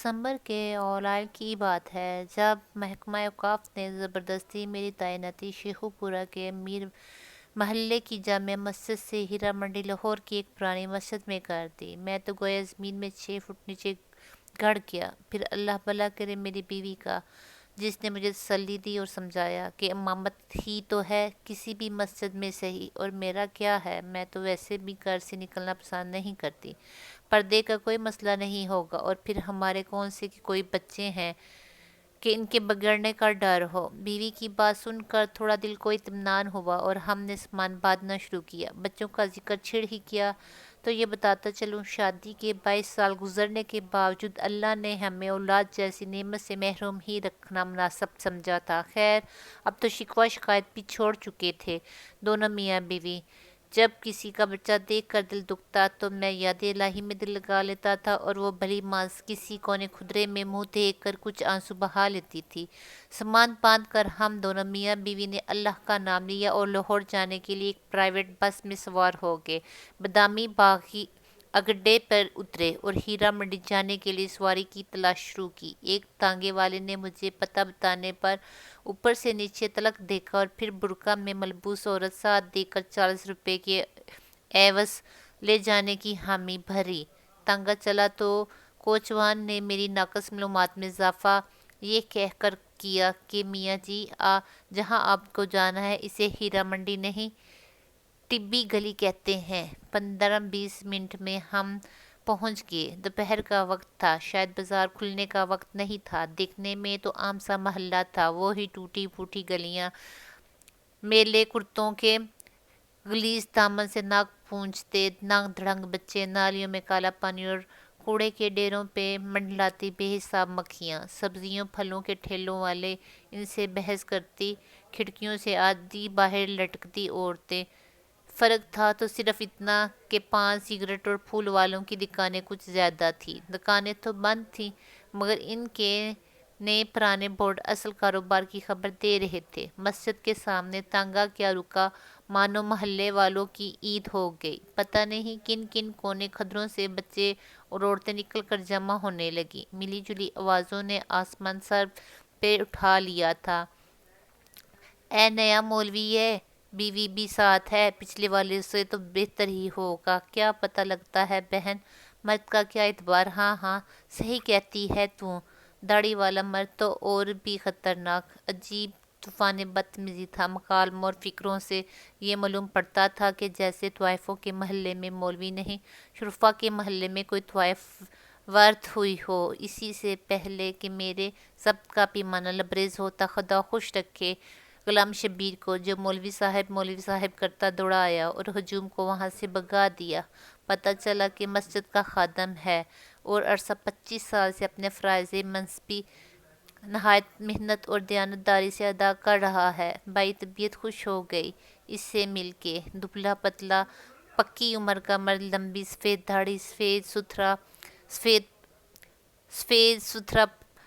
دسمبر کے اوائل کی بات ہے جب محکمہ اوقاف نے زبردستی میری تعیناتی شیخو پورہ کے میر محلے کی جامع مسجد سے ہیرا منڈی لاہور کی ایک پرانی مسجد میں کر دی۔ میں تو گویا زمین میں 6 فٹ نیچے گڑ گیا۔ پھر اللہ بھلا کرے میری بیوی کا، جس نے مجھے تسلی دی اور سمجھایا کہ امامت ہی تو ہے کسی بھی مسجد میں صحیح، اور میرا کیا ہے، میں تو ویسے بھی گھر سے نکلنا پسند نہیں کرتی، پردے کا کوئی مسئلہ نہیں ہوگا، اور پھر ہمارے کون سے کوئی بچے ہیں کہ ان کے بگڑنے کا ڈر ہو۔ بیوی کی بات سن کر تھوڑا دل کو اطمینان ہوا اور ہم نے سامان باندھنا شروع کیا۔ بچوں کا ذکر چھڑ ہی کیا تو یہ بتاتا چلوں، شادی کے 22 سال گزرنے کے باوجود اللہ نے ہمیں اولاد جیسی نعمت سے محروم ہی رکھنا مناسب سمجھا تھا۔ خیر، اب تو شکوہ شکایت بھی چھوڑ چکے تھے دونوں میاں بیوی۔ جب کسی کا بچہ دیکھ کر دل دکھتا تو میں یاد الہی میں دل لگا لیتا تھا، اور وہ بھلی ماس کسی کونے خدرے میں منہ دیکھ کر کچھ آنسو بہا لیتی تھی۔ سامان باندھ کر ہم دونوں میاں بیوی نے اللہ کا نام لیا اور لاہور جانے کے لیے ایک پرائیویٹ بس میں سوار ہو گئے۔ بادامی باغی اگڈے پر اترے اور ہیرا منڈی جانے کے لیے سواری کی تلاش شروع کی۔ ایک تانگے والے نے مجھے پتہ بتانے پر اوپر سے نیچے تلک دیکھا اور پھر برقع میں ملبوس عورت ساتھ دے کر 40 روپے کے عوض لے جانے کی حامی بھری۔ تانگا چلا تو کوچوان نے میری ناقص معلومات میں اضافہ یہ کہہ کر کیا کہ میاں جی، جہاں آپ کو جانا ہے اسے ہیرا منڈی نہیں، ٹبی گلی کہتے ہیں۔ 15-20 منٹ میں ہم پہنچ گئے۔ دوپہر کا وقت تھا، شاید بازار کھلنے کا وقت نہیں تھا۔ دیکھنے میں تو عام سا محلہ تھا، وہی ٹوٹی پھوٹی گلیاں، میلے کرتوں کے غلیظ دامن سے ناک پونجھتے ننگ دھڑنگ بچے، نالیوں میں کالا پانی اور کوڑے کے ڈھیروں پہ منڈلاتی بے حساب مکھیاں، سبزیوں پھلوں کے ٹھیلوں والے ان سے بحث کرتی، کھڑکیوں سے آدھی باہر لٹکتی عورتیں۔ فرق تھا تو صرف اتنا کہ پان سگریٹ اور پھول والوں کی دکانیں کچھ زیادہ تھیں۔ دکانیں تو بند تھیں، مگر ان کے نئے پرانے بورڈ اصل کاروبار کی خبر دے رہے تھے۔ مسجد کے سامنے تانگا کیا رکا، مانو محلے والوں کی عید ہو گئی۔ پتہ نہیں کن کن کونے خدروں سے بچے اور عورتیں نکل کر جمع ہونے لگیں۔ ملی جلی آوازوں نے آسمان سر پہ اٹھا لیا تھا۔ اے نیا مولوی ہے، بیوی بھی ساتھ ہے، پچھلے والے سے تو بہتر ہی ہوگا، کیا پتہ لگتا ہے بہن، مرد کا کیا اعتبار۔ ہاں ہاں، صحیح کہتی ہے تو، داڑھی والا مرد تو اور بھی خطرناک، عجیب طوفان بدتمیزی تھا۔ مکالموں اور فکروں سے یہ معلوم پڑتا تھا کہ جیسے طوائفوں کے محلے میں مولوی نہیں، شرفا کے محلے میں کوئی طوائف وارد ہوئی ہو۔ اسی سے پہلے کہ میرے ضبط کا پیمانہ لبریز ہوتا، خدا خوش رکھے غلام شبیر کو، جو مولوی صاحب کرتا دوڑا آیا اور ہجوم کو وہاں سے بھگا دیا۔ پتہ چلا کہ مسجد کا خادم ہے اور عرصہ 25 سال سے اپنے فرائض منصبی نہایت محنت اور دیانتداری سے ادا کر رہا ہے۔ بائی طبیعت خوش ہو گئی اس سے مل کے۔ دبلا پتلا پکی عمر کا مرد، لمبی سفید داڑھی،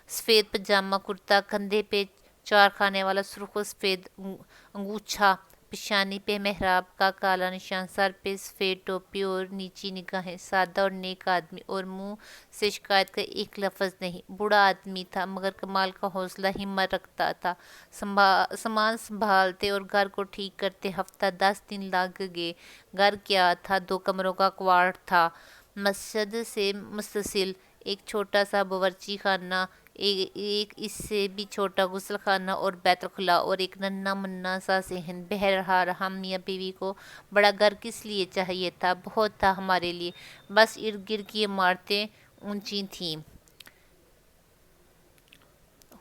سفید پاجامہ کرتا، کندھے پہ 4 خانے والا سرخ و سفید انگوچھا، پیشانی پہ محراب کا کالا نشان، سر پہ سفید ٹوپی اور نیچی نگاہیں، سادہ اور نیک آدمی، اور منہ سے شکایت کا ایک لفظ نہیں۔ بوڑھا آدمی تھا مگر کمال کا حوصلہ ہمت رکھتا تھا۔ سامان سنبھالتے اور گھر کو ٹھیک کرتے ہفتہ 10 دن لگ گئے۔ گھر کیا تھا، 2 کمروں کا کوارٹر تھا، مسجد سے متصل ایک چھوٹا سا باورچی خانہ، ایک اس سے بھی چھوٹا غسل خانہ اور بیت الخلاء، اور ایک ننھا منا سا صحن۔ بہرحال ہم میاں بیوی کو بڑا گھر کس لیے چاہیے تھا، بہت تھا ہمارے لیے، بس ارد گرد کی عمارتیں اونچی تھیں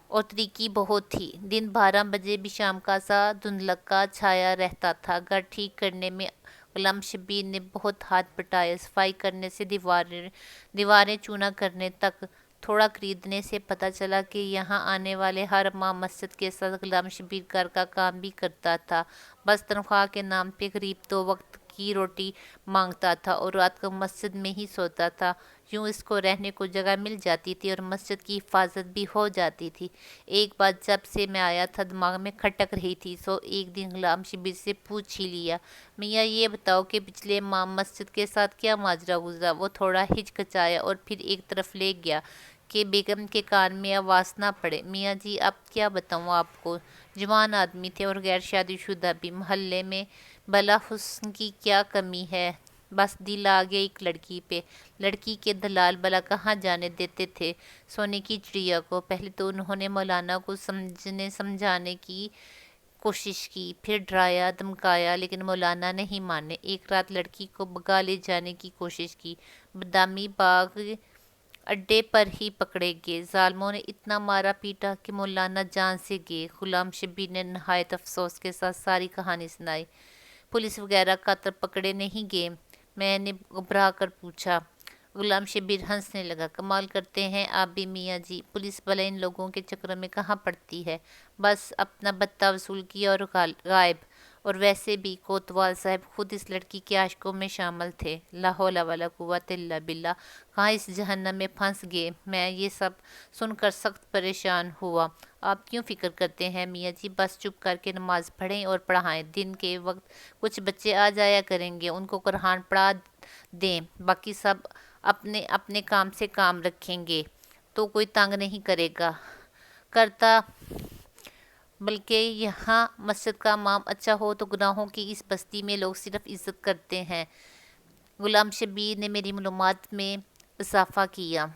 اور تاریکی بہت تھی۔ دن 12 بجے بھی شام کا سا دھندلکا چھایا رہتا تھا۔ گھر ٹھیک کرنے میں غلام شبیر نے بہت ہاتھ بٹایا، صفائی کرنے سے دیواریں چونا کرنے تک۔ تھوڑا خریدنے سے پتہ چلا کہ یہاں آنے والے ہر ماہ مسجد کے ساتھ غلام شبیر گھر کا کام بھی کرتا تھا، بس تنخواہ کے نام پہ قریب 2 وقت کی روٹی مانگتا تھا اور رات کو مسجد میں ہی سوتا تھا۔ یوں اس کو رہنے کو جگہ مل جاتی تھی اور مسجد کی حفاظت بھی ہو جاتی تھی۔ ایک بات جب سے میں آیا تھا دماغ میں کھٹک رہی تھی، سو ایک دن غلام شبیر سے پوچھ ہی لیا، میاں یہ بتاؤ کہ پچھلے ماہ مسجد کے ساتھ کیا ماجرا گزرا؟ وہ تھوڑا ہچکچایا اور پھر ایک طرف لے گیا کہ بیگم کے کان میں آواز نہ پڑے۔ میاں جی اب کیا بتاؤں آپ کو، جوان آدمی تھے اور غیر شادی شدہ بھی، محلے میں بلا حسن کی کیا کمی ہے، بس دل آ گیا ایک لڑکی پہ۔ لڑکی کے دلال بلا کہاں جانے دیتے تھے سونے کی چڑیا کو۔ پہلے تو انہوں نے مولانا کو سمجھانے کی کوشش کی، پھر ڈرایا دھمکایا، لیکن مولانا نہیں مانے۔ ایک رات لڑکی کو بھگا لے جانے کی کوشش کی، بادامی باغ اڈے پر ہی پکڑے گئے۔ ظالموں نے اتنا مارا پیٹا کہ مولانا جان سے گئے۔ غلام شبیر نے نہایت افسوس کے ساتھ ساری کہانی سنائی۔ پولیس وغیرہ کا تو پکڑے نہیں گئے؟ میں نے گھبرا کر پوچھا۔ غلام شبیر ہنسنے لگا۔ کمال کرتے ہیں آپ بھی میاں جی، پولیس بلا ان لوگوں کے چکروں میں کہاں پڑتی ہے، بس اپنا بتہ وصول کیا اور غائب۔ اور ویسے بھی کوتوال صاحب خود اس لڑکی کے عاشقوں میں شامل تھے۔ لا حول ولا قوت الا باللہ، کہاں اس جہنم میں پھنس گئے۔ میں یہ سب سن کر سخت پریشان ہوا۔ آپ کیوں فکر کرتے ہیں میاں جی، بس چپ کر کے نماز پڑھیں اور پڑھائیں۔ دن کے وقت کچھ بچے آ جایا کریں گے، ان کو قرآن پڑھا دیں، باقی سب اپنے اپنے کام سے کام رکھیں گے تو کوئی تنگ نہیں کرے گا کرتا۔ بلکہ یہاں مسجد کا امام اچھا ہو تو گناہوں کی اس بستی میں لوگ صرف عزت کرتے ہیں۔ غلام شبیر نے میری معلومات میں اضافہ کیا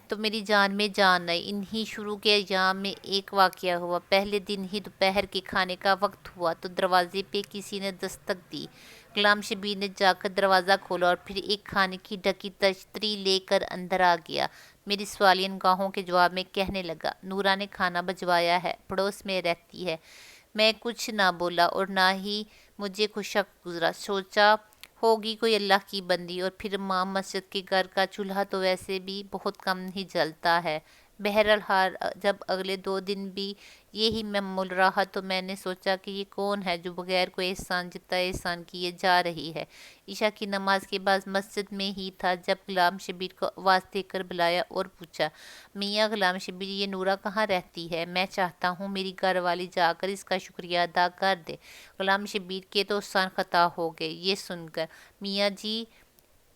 تو میری جان میں جان آئی۔ انہی شروع کے ایام میں ایک واقعہ ہوا۔ پہلے دن ہی دوپہر کے کھانے کا وقت ہوا تو دروازے پہ کسی نے دستک دی۔ غلام شبیر نے جا کر دروازہ کھولا اور پھر ایک کھانے کی ڈھکی تشتری لے کر اندر آ گیا۔ میری سوالیہ نگاہوں کے جواب میں کہنے لگا، نورا نے کھانا بھجوایا ہے، پڑوس میں رہتی ہے۔ میں کچھ نہ بولا اور نہ ہی مجھے کوئی شک گزرا۔ سوچا ہوگی کوئی اللہ کی بندی، اور پھر امام مسجد کے گھر کا چولہا تو ویسے بھی بہت کم ہی جلتا ہے۔ بہرحال جب اگلے 2 دن بھی یہی معمول رہا تو میں نے سوچا کہ یہ کون ہے جو بغیر کوئی احسان جتائے احسان کیے جا رہی ہے۔ عشاء کی نماز کے بعد مسجد میں ہی تھا جب غلام شبیر کو آواز دے کر بلایا اور پوچھا، میاں غلام شبیر، یہ نورا کہاں رہتی ہے؟ میں چاہتا ہوں میری گھر والی جا کر اس کا شکریہ ادا کر دے۔ غلام شبیر کے تو سان خطا ہو گئے یہ سن کر۔ میاں جی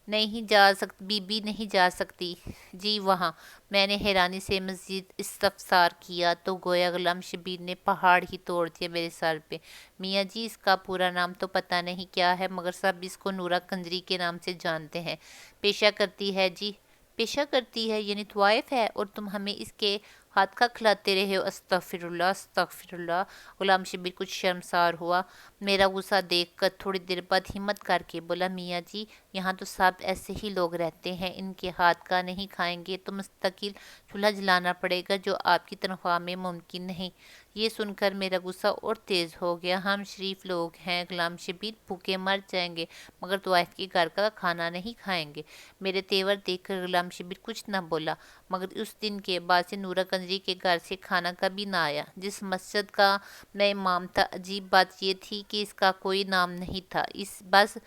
نہیں جا سکتی، بی بی نہیں جا سکتی جی وہاں؟ میں نے حیرانی سے مزید استفسار کیا تو گویا غلام شبیر نے پہاڑ ہی توڑ دیا میرے سر پہ۔ میاں جی اس کا پورا نام تو پتہ نہیں کیا ہے، مگر سب اس کو نورا کنجری کے نام سے جانتے ہیں۔ پیشہ کرتی ہے جی؟ پیشہ کرتی ہے یعنی طوائف ہے، اور تم ہمیں اس کے ہاتھ کا کھلاتے رہے ہو؟ استغفر اللہ استغفر اللہ۔ غلام شبیر کچھ شرمسار ہوا میرا غصہ دیکھ کر، تھوڑی دیر بعد ہمت کر کے بولا، میاں جی یہاں تو سب ایسے ہی لوگ رہتے ہیں، ان کے ہاتھ کا نہیں کھائیں گے تو مستقل چولہا جلانا پڑے گا جو آپ کی تنخواہ میں ممکن نہیں۔ یہ سن کر میرا غصہ اور تیز ہو گیا۔ ہم شریف لوگ ہیں غلام شبیر، بھوکے مر جائیں گے مگر طوائف کے گھر کا کھانا نہیں کھائیں گے۔ میرے تیور دیکھ کر غلام شبیر کچھ نہ بولا، مگر اس دن کے بعد سے نورا کنجری کے گھر سے کھانا کبھی نہ آیا۔ جس مسجد کا میں امام تھا، عجیب بات یہ تھی کہ اس کا کوئی نام نہیں تھا، اس بس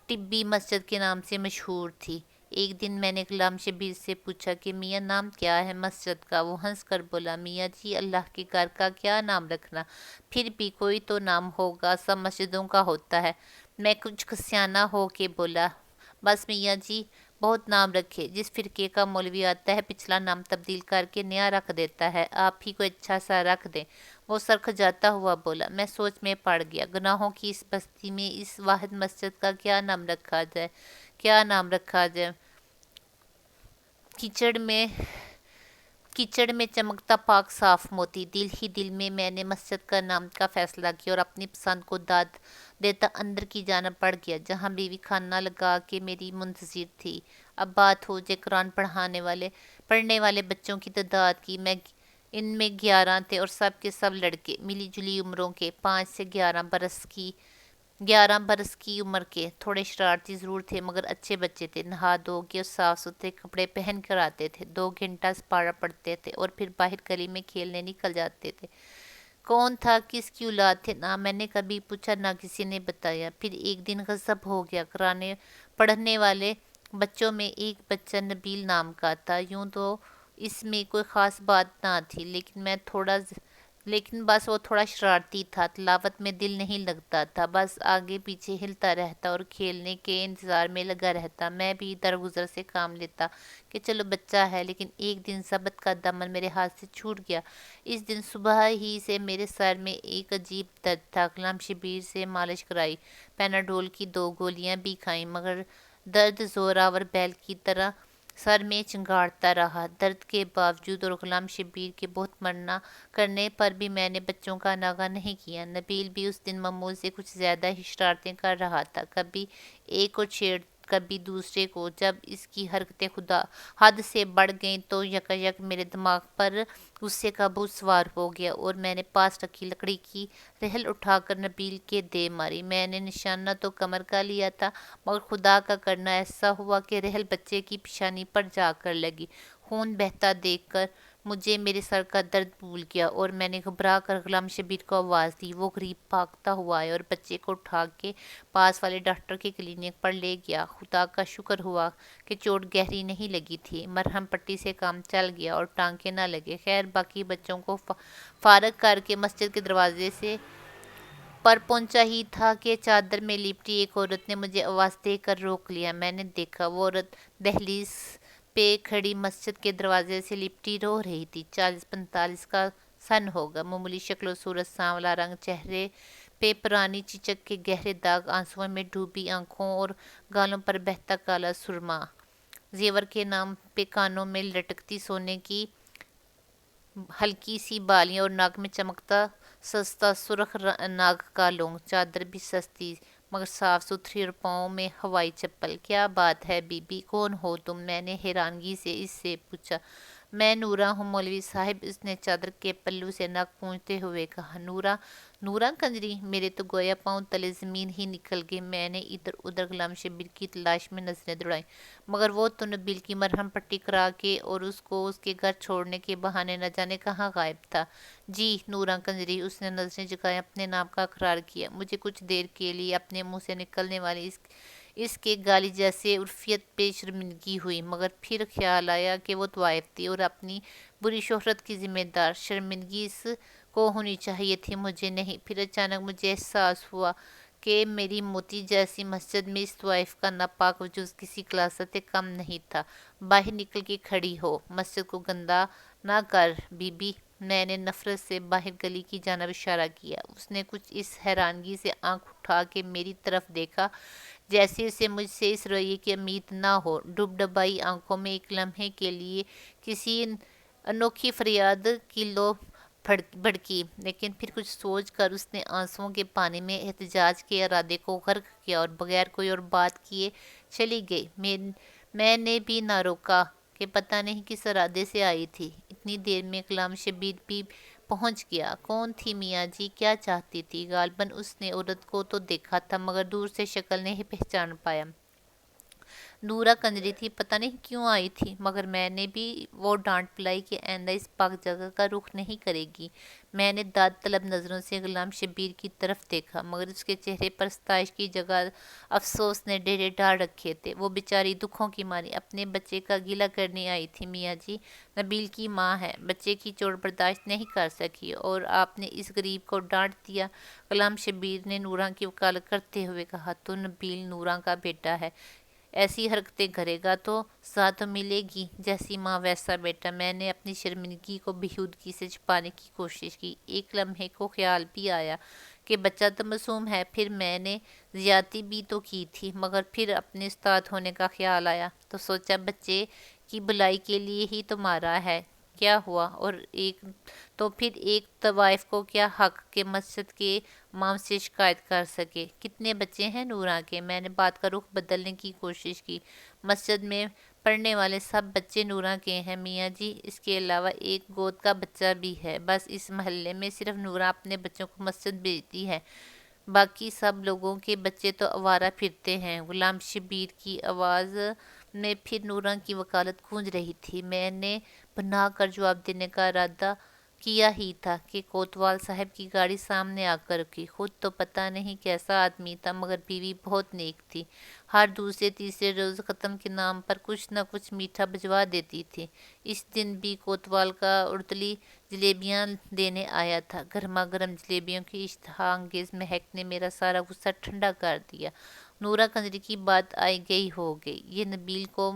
ٹبی مسجد کے نام سے مشہور تھی۔ ایک دن میں نے غلام شبیر سے پوچھا کہ میاں نام کیا ہے مسجد کا؟ وہ ہنس کر بولا، میاں جی اللہ کے گھر کا کیا نام رکھنا، پھر بھی کوئی تو نام ہوگا، سب مسجدوں کا ہوتا ہے۔ میں کچھ کسیانہ ہو کے بولا، بس میاں جی بہت نام رکھے، جس فرقے کا مولوی آتا ہے پچھلا نام تبدیل کر کے نیا رکھ دیتا ہے، آپ ہی کوئی اچھا سا رکھ دیں۔ وہ سر کھجاتا ہوا بولا۔ میں سوچ میں پڑ گیا، گناہوں کی اس بستی میں اس واحد مسجد کا کیا نام رکھا جائے، کیا نام رکھا جائے؟ کیچڑ میں چمکتا پاک صاف موتی۔ دل ہی دل میں میں نے مسجد کا نام کا فیصلہ کیا اور اپنی پسند کو داد دیتا اندر کی جانب بڑھ گیا جہاں بیوی کھانا لگا کے میری منتظر تھی۔ اب بات ہو جائے قرآن پڑھنے والے بچوں کی تعداد کی۔ ان میں 11 تھے اور سب کے سب لڑکے، ملی جلی عمروں کے، 5 سے 11 برس کی عمر کے۔ تھوڑے شرارتی ضرور تھے مگر اچھے بچے تھے، نہا دھو کے اور صاف ستھرے کپڑے پہن کر آتے تھے، 2 گھنٹہ سپارہ پڑھتے تھے اور پھر باہر گلی میں کھیلنے نکل جاتے تھے۔ کون تھا، کس کی اولاد تھے، نہ میں نے کبھی پوچھا نہ کسی نے بتایا۔ پھر ایک دن غضب ہو گیا۔ قرآن پڑھنے والے بچوں میں ایک بچہ نبیل نام کا تھا۔ یوں تو اس میں کوئی خاص بات نہ تھی، لیکن میں تھوڑا لیکن بس وہ تھوڑا شرارتی تھا، تلاوت میں دل نہیں لگتا تھا، بس آگے پیچھے ہلتا رہتا اور کھیلنے کے انتظار میں لگا رہتا۔ میں بھی درگزر سے کام لیتا کہ چلو بچہ ہے، لیکن ایک دن ضبط کا دامن میرے ہاتھ سے چھوٹ گیا۔ اس دن صبح ہی سے میرے سر میں ایک عجیب درد تھا۔ غلام شبیر سے مالش کرائی، پیناڈول کی 2 گولیاں بھی کھائیں، مگر درد زوراور بیل کی طرح سر میں چنگاڑتا رہا۔ درد کے باوجود اور غلام شبیر کے بہت منع کرنے پر بھی میں نے بچوں کا ناغہ نہیں کیا۔ نبیل بھی اس دن معمول سے کچھ زیادہ ہی شرارتیں کر رہا تھا، کبھی ایک کو چھیڑ کبھی دوسرے کو۔ جب اس کی حرکتیں خدا حد سے بڑھ گئیں تو یکایک میرے دماغ پر غصے کا بھوت سوار ہو گیا اور میں نے پاس رکھی لکڑی کی رحل اٹھا کر نبیل کے دے ماری۔ میں نے نشانہ تو کمر کا لیا تھا، مگر خدا کا کرنا ایسا ہوا کہ رحل بچے کی پیشانی پر جا کر لگی۔ خون بہتا دیکھ کر مجھے میرے سر کا درد بھول گیا اور میں نے گھبرا کر غلام شبیر کو آواز دی۔ وہ غریب بھاگتا ہوا آیا اور بچے کو اٹھا کے پاس والے ڈاکٹر کے کلینک پر لے گیا۔ خدا کا شکر ہوا کہ چوٹ گہری نہیں لگی تھی، مرہم پٹی سے کام چل گیا اور ٹانکے نہ لگے۔ خیر باقی بچوں کو فارغ کر کے مسجد کے دروازے سے پر پہنچا ہی تھا کہ چادر میں لپٹی ایک عورت نے مجھے آواز دے کر روک لیا۔ میں نے دیکھا وہ عورت دہلیز پہ کھڑی مسجد کے دروازے سے لپٹی رو رہی تھی۔ 40-45 کا سن ہوگا، معمولی شکل و صورت، سانولا رنگ، چہرے پہ پرانی چچک کے گہرے داغ، آنسوؤں میں ڈوبی آنکھوں اور گالوں پر بہتا کالا سرما۔ زیور کے نام پہ کانوں میں لٹکتی سونے کی ہلکی سی بالیاں اور ناک میں چمکتا سستا سرخ ناگ کا لونگ۔ چادر بھی سستی مگر صاف ستھری اور پاؤں میں ہوائی چپل۔ کیا بات ہے بی بی، کون ہو تم؟ میں نے حیرانگی سے اس سے پوچھا۔ میں نورا ہوں مولوی صاحب، اس نے چادر کے پلو سے ناک پونچھتے ہوئے کہا۔ نورا؟ نورا کنجری؟ میرے تو گویا پاؤں تلے زمین ہی نکل گئی۔ میں نے ادھر ادھر غلام شبیر کی تلاش میں نظریں دوڑائیں، مگر وہ تو نبیل کی مرہم پٹی کرا کے اور اس کو اس کے گھر چھوڑنے کے بہانے نہ جانے کہاں غائب تھا۔ جی نورا کنجری، اس نے نظریں جھکائیں، اپنے نام کا اقرار کیا۔ مجھے کچھ دیر کے لیے اپنے منہ سے نکلنے والی اس کے گالی جیسے عرفیت پہ شرمندگی ہوئی، مگر پھر خیال آیا کہ وہ طوائف تھی اور اپنی بری شہرت کی ذمہ دار۔ شرمندگی اس کو ہونی چاہیے تھی، مجھے نہیں۔ پھر اچانک مجھے احساس ہوا کہ میری موتی جیسی مسجد میں اس طوائف کا ناپاک وجود کسی کلاست سے کم نہیں تھا۔ باہر نکل کے کھڑی ہو، مسجد کو گندا نہ کر بی بی۔ میں نے نفرت سے باہر گلی کی جانب اشارہ کیا۔ اس نے کچھ اس حیرانگی سے آنکھ اٹھا کے میری طرف دیکھا جیسے اسے مجھ سے اس رویے کی امید نہ ہو۔ ڈب ڈبائی آنکھوں میں ایک لمحے کے لیے کسی انوکھی فریاد کی لو بھڑکی، لیکن پھر کچھ سوچ کر اس نے آنسوؤں کے پانی میں احتجاج کے ارادے کو غرق کیا اور بغیر کوئی اور بات کیے چلی گئی۔ میں نے بھی نہ روکا کہ پتہ نہیں کس ارادے سے آئی تھی۔ اتنی دیر میں غلام شبیر بھی پہنچ گیا۔ کون تھی میاں جی؟ کیا چاہتی تھی؟ غالباً اس نے عورت کو تو دیکھا تھا مگر دور سے شکل نہیں پہچان پایا۔ نورا کنجری تھی، پتہ نہیں کیوں آئی تھی، مگر میں نے بھی وہ ڈانٹ پلائی کہ آئندہ اس پاک جگہ کا رخ نہیں کرے گی۔ میں نے داد طلب نظروں سے غلام شبیر کی طرف دیکھا، مگر اس کے چہرے پر ستائش کی جگہ افسوس نے ڈیرے ڈال رکھے تھے۔ وہ بیچاری دکھوں کی ماری اپنے بچے کا گلہ کرنے آئی تھی میاں جی، نبیل کی ماں ہے، بچے کی چوٹ برداشت نہیں کر سکی اور آپ نے اس غریب کو ڈانٹ دیا۔ غلام شبیر نے نورا کی وکالت کرتے ہوئے کہا۔ تو نبیل نورا کا بیٹا ہے، ایسی حرکتیں کرے گا تو سزا تو ملے گی، جیسی ماں ویسا بیٹا۔ میں نے اپنی شرمندگی کو بےہودگی سے چھپانے کی کوشش کی۔ ایک لمحے کو خیال بھی آیا کہ بچہ تو معصوم ہے، پھر میں نے زیادتی بھی تو کی تھی، مگر پھر اپنے استاد ہونے کا خیال آیا تو سوچا بچے کی بھلائی کے لیے ہی تو مارا ہے۔ کیا ہوا؟ اور تو پھر ایک طوائف کو کیا حق کہ مسجد کے امام سے شکایت کر سکے؟ کتنے بچے ہیں نورا کے؟ میں نے بات کا رخ بدلنے کی کوشش کی۔ مسجد میں پڑھنے والے سب بچے نورا کے ہیں میاں جی، اس کے علاوہ ایک گود کا بچہ بھی ہے۔ بس اس محلے میں صرف نورا اپنے بچوں کو مسجد بھیجتی ہے، باقی سب لوگوں کے بچے تو آوارہ پھرتے ہیں۔ غلام شبیر کی آواز میں پھر نورا کی وکالت گونج رہی تھی۔ میں نے بنا کر جواب دینے کا ارادہ کیا ہی تھا کہ کوتوال صاحب کی گاڑی سامنے آ کر رکی۔ خود تو پتہ نہیں کیسا آدمی تھا، مگر بیوی بہت نیک تھی، ہر دوسرے تیسرے روز ختم کے نام پر کچھ نہ کچھ میٹھا بھجوا دیتی تھی۔ اس دن بھی کوتوال کا اردلی جلیبیاں دینے آیا تھا۔ گرما گرم جلیبیوں کی اشتہا انگیز مہک نے میرا سارا غصہ ٹھنڈا کر دیا۔ نورا کنجری کی بات آئی گئی ہو گئی، یہ نبیل کو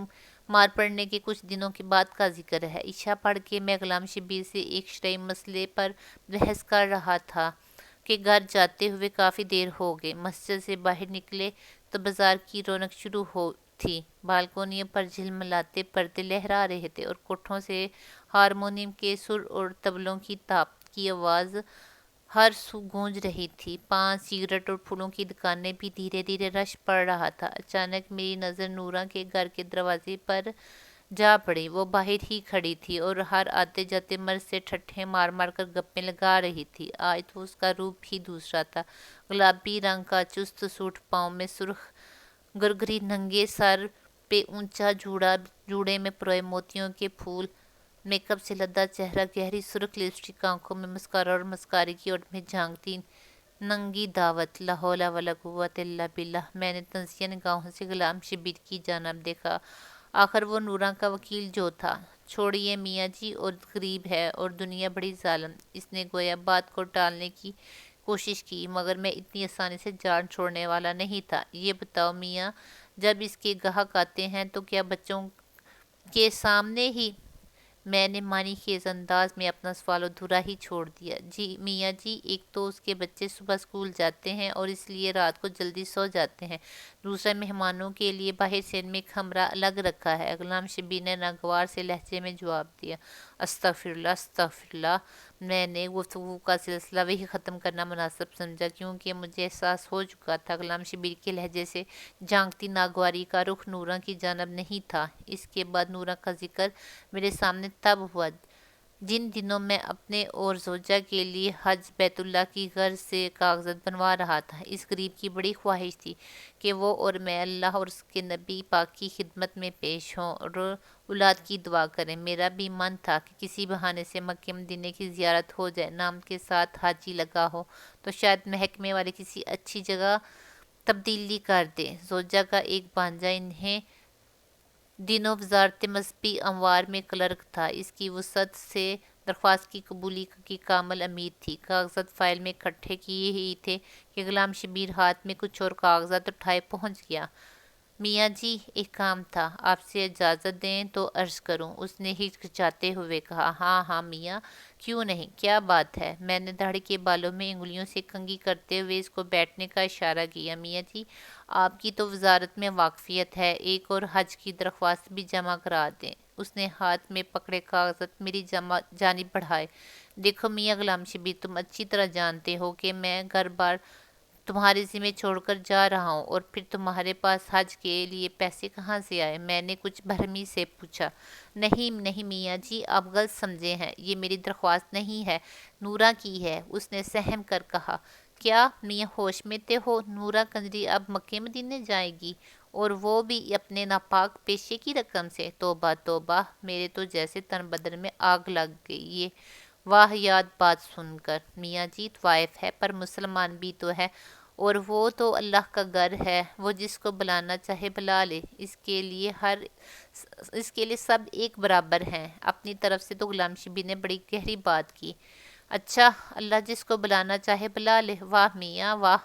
مار پڑنے کے کچھ دنوں کے بعد کا ذکر ہے۔ عشاء پڑھ کے میں غلام شبیر سے ایک شرعی مسئلے پر بحث کر رہا تھا کہ گھر جاتے ہوئے کافی دیر ہو گئی۔ مسجد سے باہر نکلے تو بازار کی رونق شروع ہو تھی۔ بالکونیوں پر جھلملاتے پردے لہرا رہے تھے اور کوٹھوں سے ہارمونیم کے سر اور طبلوں کی تاپ کی آواز ہر سو گونج رہی تھی۔ پان، سگریٹ اور پھولوں کی دکانیں بھی دھیرے دھیرے رش پڑ رہا تھا۔ اچانک میری نظر نورا کے گھر کے دروازے پر جا پڑی۔ وہ باہر ہی کھڑی تھی اور ہر آتے جاتے مرد سے ٹھٹھے مار مار کر گپیں لگا رہی تھی۔ آج تو اس کا روپ بھی دوسرا تھا۔ گلابی رنگ کا چست سوٹ، پاؤں میں سرخ گرگری، ننگے سر پہ اونچا جوڑے میں پروئے موتیوں کے پھول، میک اپ سے لدا چہرہ، گہری سرخ لپسٹک، آنکھوں میں مسکارا اور مسکارے کی اوٹ میں جھانکتی ننگی دعوت۔ لا حول ولا قوت الا باللہ۔ میں نے تنزیہ نگاہوں سے غلام شبیر کی جانب دیکھا۔ آخر وہ نورا کا وکیل جو تھا۔ چھوڑیے میاں جی، اور غریب ہے اور دنیا بڑی ظالم۔ اس نے گویا بات کو ٹالنے کی کوشش کی، مگر میں اتنی آسانی سے جان چھوڑنے والا نہیں تھا۔ یہ بتاؤ میاں، جب اس کے گاہک آتے ہیں تو کیا بچوں کے سامنے ہی؟ میں نے معنی خیز انداز میں اپنا سوال ادھورا ہی چھوڑ دیا۔ جی میاں جی، ایک تو اس کے بچے صبح اسکول جاتے ہیں اور اس لیے رات کو جلدی سو جاتے ہیں، دوسرا مہمانوں کے لیے باہر سے میں کمرہ الگ رکھا ہے۔ غلام شبیر نے ناگوار سے لہجے میں جواب دیا۔ استغفراللہ استغفراللہ۔ میں نے گفتگو کا سلسلہ وہی ختم کرنا مناسب سمجھا، کیونکہ مجھے احساس ہو چکا تھا غلام شبیر کے لہجے سے جھانکتی ناگواری کا رخ نورا کی جانب نہیں تھا۔ اس کے بعد نورا کا ذکر میرے سامنے تب ہوا جن دنوں میں اپنے اور زوجہ کے لیے حج بیت اللہ کی غرض سے کاغذات بنوا رہا تھا۔ اس غریب کی بڑی خواہش تھی کہ وہ اور میں اللہ اور اس کے نبی پاک کی خدمت میں پیش ہوں اور اولاد کی دعا کریں۔ میرا بھی من تھا کہ کسی بہانے سے مکہ مدینہ کی زیارت ہو جائے، نام کے ساتھ حاجی لگا ہو تو شاید محکمے والے کسی اچھی جگہ تبدیلی کر دے۔ زوجہ کا ایک بھانجا انہیں دنوں وزارت مذہبی امور میں کلرک تھا۔ اس کی وسعت سے درخواست کی قبولی کی کامل امید تھی۔ کاغذات فائل میں اکٹھے کیے ہی تھے کہ غلام شبیر ہاتھ میں کچھ اور کاغذات اٹھائے پہنچ گیا۔ میاں جی، ایک کام تھا، آپ سے اجازت دیں تو عرض کروں؟ اس نے ہچکچاتے ہوئے کہا۔ ہاں ہاں میاں، کیوں نہیں، کیا بات ہے؟ میں نے داڑھی کے بالوں میں انگلیوں سے کنگھی کرتے ہوئے اس کو بیٹھنے کا اشارہ کیا۔ میاں جی، آپ کی تو وزارت میں واقفیت ہے، ایک اور حج کی درخواست بھی جمع کرا دیں۔ اس نے ہاتھ میں پکڑے کاغذات میری جانب بڑھائے۔ دیکھو میاں غلام شبیر، تم اچھی طرح جانتے ہو کہ میں گھر بار تمہارے ذمہ چھوڑ کر جا رہا ہوں، اور پھر تمہارے پاس حج کے لیے پیسے کہاں سے آئے؟ میں نے کچھ برہمی سے پوچھا۔ نہیں نہیں میاں جی، آپ غلط سمجھے ہیں، یہ میری درخواست نہیں ہے، نورا کی ہے، اس نے سہم کر کہا۔ کیا میاں ہوش میں تے ہو؟ نورا کنجری اب مکہ مدینے جائے گی، اور وہ بھی اپنے ناپاک پیشے کی رقم سے؟ توبہ توبہ، میرے تو جیسے تن بدن میں آگ لگ گئی یہ واہیات بات سن کر۔ میاں جی، طوائف ہے پر مسلمان بھی تو ہے، اور وہ تو اللہ کا گھر ہے، وہ جس کو بلانا چاہے بلا لے، اس کے لیے سب ایک برابر ہیں۔ اپنی طرف سے تو غلام شبیر نے بڑی گہری بات کی۔ اچھا، اللہ جس کو بلانا چاہے بلا لے، واہ میاں واہ،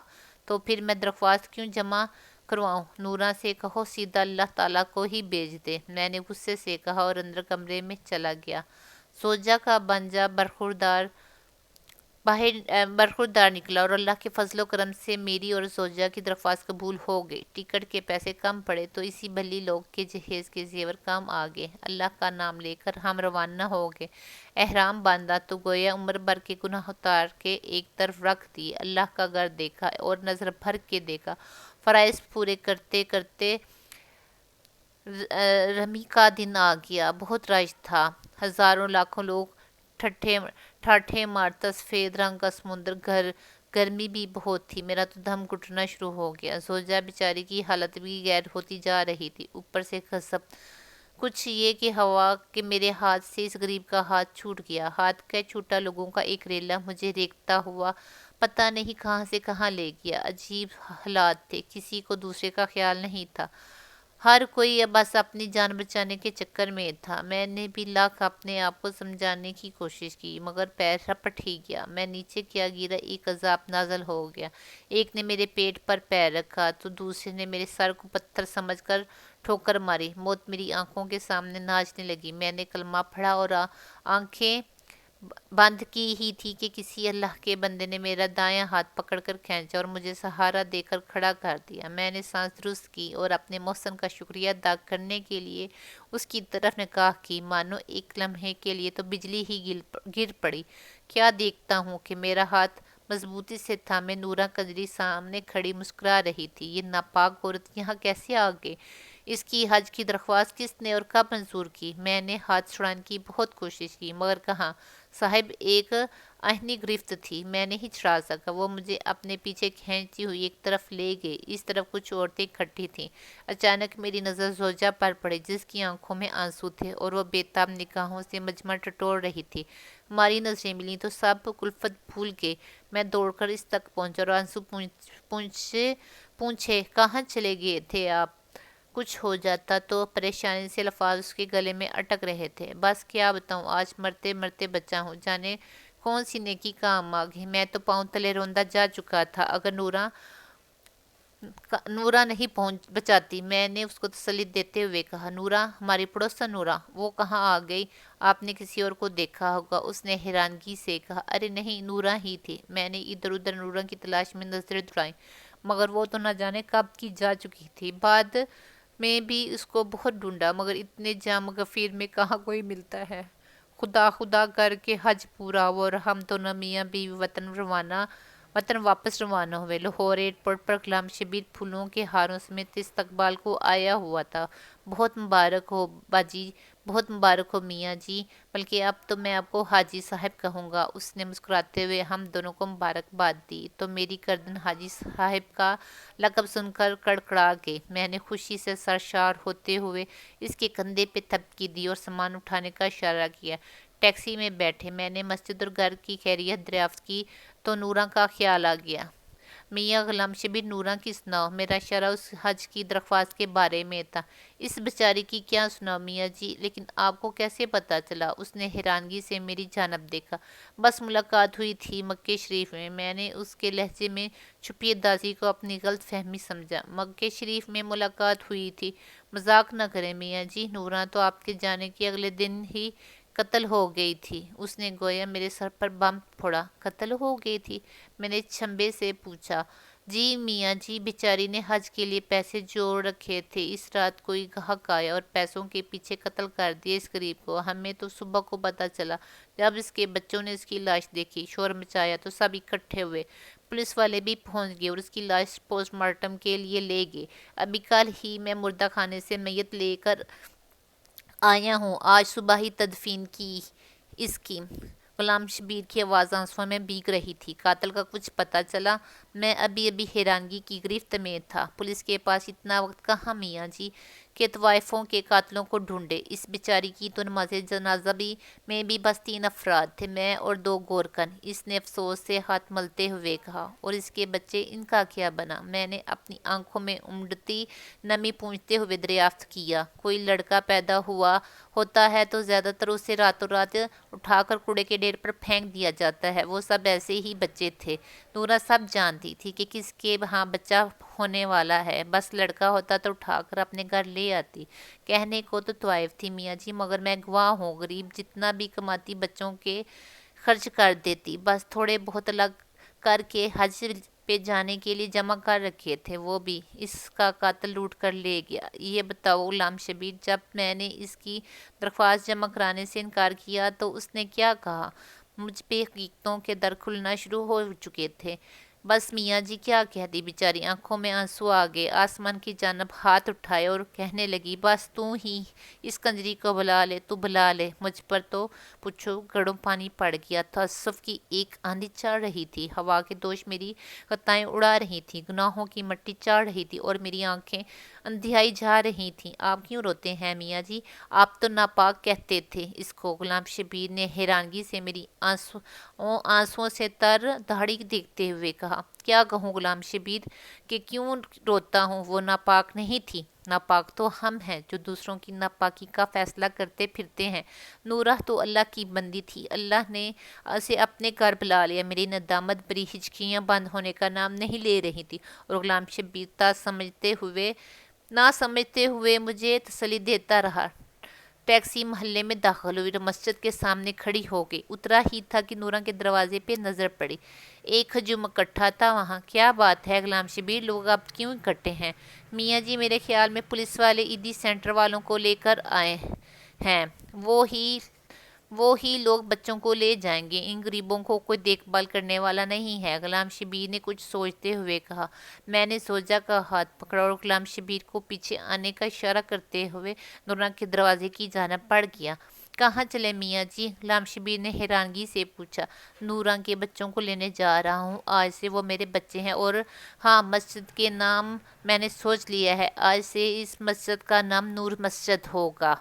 تو پھر میں درخواست کیوں جمع کرواؤں؟ نورا سے کہو سیدھا اللہ تعالیٰ کو ہی بھیج دے، میں نے غصے سے کہا اور اندر کمرے میں چلا گیا۔ زوجہ کا بھانجا برخوردار نکلا اور اللہ کے فضل و کرم سے میری اور زوجہ کی درخواست قبول ہو گئی۔ ٹکٹ کے پیسے کم پڑے تو اسی بھلی لوگ کے جہیز کے زیور کام آ گئے۔ اللہ کا نام لے کر ہم روانہ ہو گئے۔ احرام باندھا تو گویا عمر بھر کے گناہ اتار کے ایک طرف رکھ دیے، اللہ کا گھر دیکھا اور نظر بھر کے دیکھا۔ فرائض پورے کرتے کرتے رمی کا دن آ گیا۔ بہت رش تھا، ہزاروں لاکھوں لوگ ٹھاٹھے مارتا، سفید رنگ کا سمندر، گرمی بھی بہت تھی، میرا تو دم گھٹنا شروع ہو گیا۔ زوجہ بیچاری کی حالت بھی غیر ہوتی جا رہی تھی، اوپر سے غضب، کچھ یہ کہ ہوا کہ میرے ہاتھ سے اس غریب کا ہاتھ چھوٹ گیا۔ ہاتھ کیا چھوٹا، لوگوں کا ایک ریلا مجھے ریکھتا ہوا پتہ نہیں کہاں سے کہاں لے گیا۔ عجیب حالات تھے، کسی کو دوسرے کا خیال نہیں تھا۔ ہر کوئی بس اپنی جان بچانے کے چکر میں تھا۔ میں نے بھی لاکھ اپنے آپ کو سمجھانے کی کوشش کی، مگر پیر رپٹ ہی گیا۔ میں نیچے کیا گرا، ایک عذاب نازل ہو گیا۔ ایک نے میرے پیٹ پر پیر رکھا تو دوسرے نے میرے سر کو پتھر سمجھ کر ٹھوکر ماری۔ موت میری آنکھوں کے سامنے ناچنے لگی۔ میں نے کلمہ پڑھا اور آنکھیں بند کی ہی تھی کہ کسی اللہ کے بندے نے میرا دایاں ہاتھ پکڑ کر کھینچا اور مجھے سہارا دے کر کھڑا کر دیا۔ میں نے سانس درست کی اور اپنے محسن کا شکریہ ادا کرنے کے لیے اس کی طرف نگاہ کی، مانو ایک لمحے کے لیے تو بجلی ہی گر پڑی۔ کیا دیکھتا ہوں کہ میرا ہاتھ مضبوطی سے تھامے نورہ قدری سامنے کھڑی مسکرا رہی تھی۔ یہ ناپاک عورت یہاں کیسے آ گئی؟ اس کی حج کی درخواست کس نے اور کب منظور کی؟ میں نے ہاتھ چھڑانے کی بہت کوشش کی، مگر کہاں صاحب، ایک آہنی گرفت تھی، میں نہیں چھڑا سکا۔ وہ مجھے اپنے پیچھے کھینچتی ہوئی ایک طرف لے گئے۔ اس طرف کچھ عورتیں اکٹھی تھیں۔ اچانک میری نظر زوجہ پر پڑی، جس کی آنکھوں میں آنسو تھے اور وہ بے تاب نگاہوں سے مجمع ٹٹول رہی تھی۔ ہماری نظریں ملیں تو سب الفت بھول گئے۔ میں دوڑ کر اس تک پہنچا اور آنسو پوچھے، کہاں چلے گئے تھے آپ؟ کچھ ہو جاتا تو پریشانی سے الفاظ اس کے گلے میں اٹک رہے تھے۔ بس کیا بتاؤں، آج مرتے مرتے بچا ہوں، جانے کون سی نیکی کام آ گئی۔ میں تو پاؤں تلے روندا جا چکا تھا اگر نورہ نہیں بچاتی۔ میں نے اس کو تسلی دیتے ہوئے کہا، نورہ، ہماری پڑوسن نورہ، وہ کہاں آ گئی؟ آپ نے کسی اور کو دیکھا ہوگا، اس نے حیرانگی سے کہا۔ ارے نہیں، نورہ ہی تھی۔ میں نے ادھر ادھر نورہ کی تلاش میں نظریں دوڑائیں، مگر وہ تو نہ جانے کب کی جا چکی تھی۔ بعد میں بھی اس کو بہت ڈھونڈا، مگر اتنے جام غفیر میں کہاں کوئی ملتا ہے۔ خدا خدا کر کے حج پورا ہوا اور ہم دونوں میاں بیوی وطن واپس روانہ ہوئے۔ لاہور ایئرپورٹ پر غلام شبیر پھولوں کے ہاروں سمیت استقبال کو آیا ہوا تھا۔ بہت مبارک ہو باجی، بہت مبارک ہو میاں جی، بلکہ اب تو میں آپ کو حاجی صاحب کہوں گا۔ اس نے مسکراتے ہوئے ہم دونوں کو مبارکباد دی تو میری گردن حاجی صاحب کا لقب سن کر کڑکڑا گئی۔ میں نے خوشی سے سرشار ہوتے ہوئے اس کے کندھے پہ تھپکی دی اور سامان اٹھانے کا اشارہ کیا۔ ٹیکسی میں بیٹھے میں نے مسجد اور گھر کی خیریت دریافت کی تو نورہ کا خیال آ گیا۔ میاں غلام شبیر، نورہ کی سناؤ۔ میرا اشارہ اس حج کی درخواست کے بارے میں تھا۔ اس بیچاری کی کیا سناؤ میاں جی، لیکن آپ کو کیسے پتا چلا؟ اس نے حیرانگی سے میری جانب دیکھا۔ بس ملاقات ہوئی تھی مکہ شریف میں۔ میں نے اس کے لہجے میں چھپی اداسی کو اپنی غلط فہمی سمجھا۔ مکہ شریف میں ملاقات ہوئی تھی؟ مذاق نہ کریں میاں جی، نورہ تو آپ کے جانے کے اگلے دن ہی قتل ہو گئی تھی۔ اس نے گویا میرے سر پر بم پھوڑا۔ قتل ہو گئی تھی؟ میں نے چھمبے سے پوچھا۔ جی میاں جی، بیچاری نے حج کے لیے پیسے جوڑ رکھے تھے، اس رات کوئی گاہک آیا اور پیسوں کے پیچھے قتل کر دیا اس غریب کو۔ ہمیں تو صبح کو پتا چلا، جب اس کے بچوں نے اس کی لاش دیکھی، شور مچایا تو سب اکٹھے ہوئے، پولیس والے بھی پہنچ گئے اور اس کی لاش پوسٹ مارٹم کے لیے لے گئے۔ ابھی کل ہی میں مردہ خانے سے میت لے کر آیا ہوں، آج صبح ہی تدفین کی اس کی۔ غلام شبیر کی آواز آنسوؤں میں بھیگ رہی تھی۔ قاتل کا کچھ پتا چلا؟ میں ابھی حیرانگی کی گرفت میں تھا۔ پولیس کے پاس اتنا وقت کہاں میاں جی کہ طوائفوں کے قاتلوں کو ڈھونڈے۔ اس بیچاری کی تو نماز جنازہ میں بھی بس 3 افراد تھے، میں اور 2 گورکن۔ اس نے افسوس سے ہاتھ ملتے ہوئے کہا۔ اور اس کے بچے، ان کا کیا بنا؟ میں نے اپنی آنکھوں میں امڑتی نمی پونچھتے ہوئے دریافت کیا۔ کوئی لڑکا پیدا ہوتا ہے تو زیادہ تر اسے راتوں رات اٹھا کر کوڑے کے ڈھیر پر پھینک دیا جاتا ہے، وہ سب ایسے ہی بچے تھے۔ نورہ سب جانتی تھی کہ کس کے ہاں بچہ ہونے والا ہے، بس لڑکا ہوتا تو اٹھا کر اپنے گھر لے آتی۔ کہنے کو تو طوائف تھی میاں جی، مگر میں گواہ ہوں، غریب جتنا بھی کماتی بچوں کے خرچ کر دیتی، بس تھوڑے بہت الگ کر کے حج پہ جانے کے لیے جمع کر رکھے تھے، وہ بھی اس کا قاتل لوٹ کر لے گیا۔ یہ بتاؤ غلام شبیر، جب میں نے اس کی درخواست جمع کرانے سے انکار کیا تو اس نے کیا کہا؟ مجھ پہ حقیقتوں کے در کھلنا شروع ہو چکے تھے۔ بس میاں جی کیا کہتی، بیچاری آنکھوں میں آنسو آ گئے، آسمان کی جانب ہاتھ اٹھائے اور کہنے لگی، بس تو ہی اس کنجری کو بلا لے، تو بلا لے۔ مجھ پر تو پوچھو گڑوں پانی پڑ گیا۔ تعصب کی ایک آندھی چل رہی تھی، ہوا کے دوش میری قطعیں اڑا رہی تھیں، گناہوں کی مٹی چڑھ رہی تھی اور میری آنکھیں اندھیائی جا رہی تھیں۔ آپ کیوں روتے ہیں میاں جی؟ آپ تو ناپاک کہتے تھے اس کو۔ غلام شبیر نے حیرانگی سے میری آنسوؤں سے تر داڑھی دیکھتے ہوئے کہا۔ کیا کہوں غلام شبیر کہ کیوں روتا ہوں، وہ ناپاک نہیں تھی۔ ناپاک تو ہم ہیں جو دوسروں کی ناپاکی کا فیصلہ کرتے پھرتے ہیں۔ نورہ تو اللہ کی بندی تھی، اللہ نے اسے اپنے گھر بلا لیا۔ میری ندامت بری ہچکیاں بند ہونے کا نام نہیں لے رہی تھی، اور غلام شبیر نہ سمجھتے ہوئے مجھے تسلی دیتا رہا۔ ٹیکسی محلے میں داخل ہوئی اور مسجد کے سامنے کھڑی ہو گئی۔ اترا ہی تھا کہ نورہ کے دروازے پہ نظر پڑی۔ ایک ہجوم اکٹھا تھا وہاں۔ کیا بات ہے غلام شبیر، لوگ اب کیوں اکٹھے ہیں؟ میاں جی، میرے خیال میں پولیس والے عیدی سینٹر والوں کو لے کر آئے ہیں، وہ ہی لوگ بچوں کو لے جائیں گے، ان غریبوں کو کوئی دیکھ بھال کرنے والا نہیں ہے۔ غلام شبیر نے کچھ سوچتے ہوئے کہا۔ میں نے سوجا کا ہاتھ پکڑا اور غلام شبیر کو پیچھے آنے کا اشارہ کرتے ہوئے نورہ کے دروازے کی جانب بڑھ گیا۔ کہاں چلے میاں جی؟ غلام شبیر نے حیرانگی سے پوچھا۔ نورہ کے بچوں کو لینے جا رہا ہوں، آج سے وہ میرے بچے ہیں، اور ہاں، مسجد کے نام میں نے سوچ لیا ہے، آج سے اس مسجد کا نام نور مسجد ہوگا۔